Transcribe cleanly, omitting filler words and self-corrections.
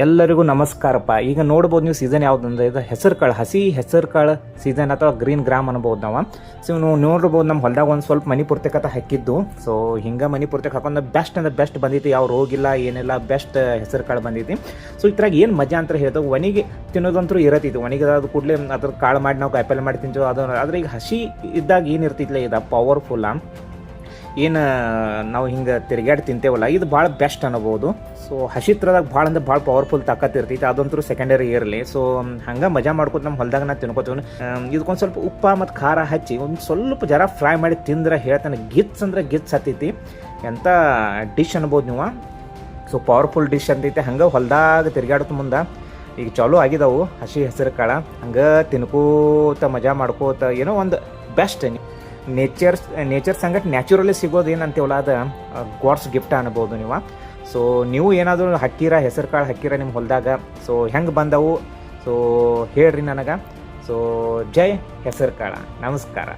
ಎಲ್ಲರಿಗೂ ನಮಸ್ಕಾರಪ್ಪ. ಈಗ ನೋಡ್ಬೋದು ನೀವು ಸೀಸನ್ ಯಾವುದಂದ್ರೆ ಇದು ಹೆಸರು ಕಾಳು, ಹಸಿ ಹೆಸರು ಕಾಳು ಸೀಸನ್ ಅಥವಾ ಗ್ರೀನ್ ಗ್ರಾಮ್ ಅನ್ಬೋದು ನಾವು. ಸೊ ನೀವು ನೋಡ್ಬೋದು ನಮ್ಮ ಹೊಲದಾಗ ಒಂದು ಸ್ವಲ್ಪ ಮನಿ ಪೂರ್ತಕತ್ತ ಹಾಕಿದ್ದು. ಸೊ ಹಿಂಗೆ ಮನಿ ಪೂರ್ತಕ್ಕೆ ಹಾಕೊಂಡು ಬೆಸ್ಟ್ ಅಂದ್ರೆ ಬೆಸ್ಟ್ ಬಂದೈತಿ, ಯಾವ ರೋಗಿಲ್ಲ ಏನಿಲ್ಲ, ಬೆಸ್ಟ್ ಹೆಸರು ಕಾಳು ಬಂದೈತಿ. ಸೊ ಇದ್ರಾಗ ಏನು ಮಜಾ ಅಂತ ಹೇಳಿದಾಗ ಒಣಗಿ ತಿನ್ನೋದಂತೂ ಇರತ್ತೈತಿ. ಒಣಗಿದ ಅದು ಕೂಡಲೇ ಅದ್ರ ಕಾಳು ಮಾಡಿ ನಾವು ಕಾಯಿಪಲ್ಲೆ ಮಾಡಿ ತಿಂತೀವಿ ಅದು. ಆದರೆ ಈಗ ಹಸಿ ಇದ್ದಾಗ ಏನು ಇರ್ತೈತಿಲ್ಲ, ಇದು ಪವರ್ಫುಲ್ಲ. ಏನು ನಾವು ಹಿಂಗೆ ತಿರುಗಾಡಿ ತಿಂತೇವಲ್ಲ, ಇದು ಭಾಳ ಬೆಸ್ಟ್ ಅನ್ನಬೋದು. ಸೊ ಹಸಿತ್ರದಾಗ ಭಾಳ ಅಂದ್ರೆ ಭಾಳ ಪವರ್ಫುಲ್ ತಾಕತ್ ಇರ್ತೈತಿ, ಅದಂತೂ ಸೆಕೆಂಡರಿ ಇರಲಿ. ಸೊ ಹಂಗೆ ಮಜಾ ಮಾಡ್ಕೊತ ನಮ್ಮ ಹೊಲದಾಗ ನಾ ತಿನ್ಕೋತೀವಿ. ಇದಕ್ಕೊಂದು ಸ್ವಲ್ಪ ಉಪ್ಪ ಮತ್ತು ಖಾರ ಹಚ್ಚಿ ಒಂದು ಸ್ವಲ್ಪ ಜರ ಫ್ರೈ ಮಾಡಿ ತಿಂದ್ರೆ ಹೇಳ್ತಾನೆ ಗಿತ್ಸ್ ಅಂದ್ರೆ ಗಿತ್ಸ್ ಹತ್ತೈತಿ. ಎಂಥ ಡಿಶ್ ಅನ್ಬೋದು ನೀವು. ಸೊ ಪವರ್ಫುಲ್ ಡಿಶ್ ಅಂತೈತಿ. ಹಂಗೆ ಹೊಲದಾಗ ತಿರುಗಾಡೋದು ಮುಂದೆ ಈಗ ಚಾಲೂ ಆಗಿದಾವು ಹಸಿ ಹೆಸರು ಕಾಳು. ಹಂಗೆ ತಿನ್ಕೋತ ಮಜಾ ಮಾಡ್ಕೋತ ಏನೋ ಒಂದು ಬೆಸ್ಟ್ ನೇಚರ್ ಸಂಗಟ್ ನ್ಯಾಚುರಲಿ ಸಿಗೋದು ಏನಂತೀವಲ್ಲ, ಅದು ಗಾಡ್ಸ್ ಗಿಫ್ಟ್ ಅನ್ಬೋದು ನೀವು. ಸೊ ನೀವು ಏನಾದರೂ ಹಾಕಿರ ಹೆಸರು ಕಾಳು ಹಾಕಿರ ನಿಮ್ಮ ಹೊಲದಾಗ, ಸೊ ಹೆಂಗೆ ಬಂದವು ಸೊ ಹೇಳ್ರಿ ನನಗೆ. ಸೊ ಜೈ ಹೆಸರು ಕಾಳು. ನಮಸ್ಕಾರ.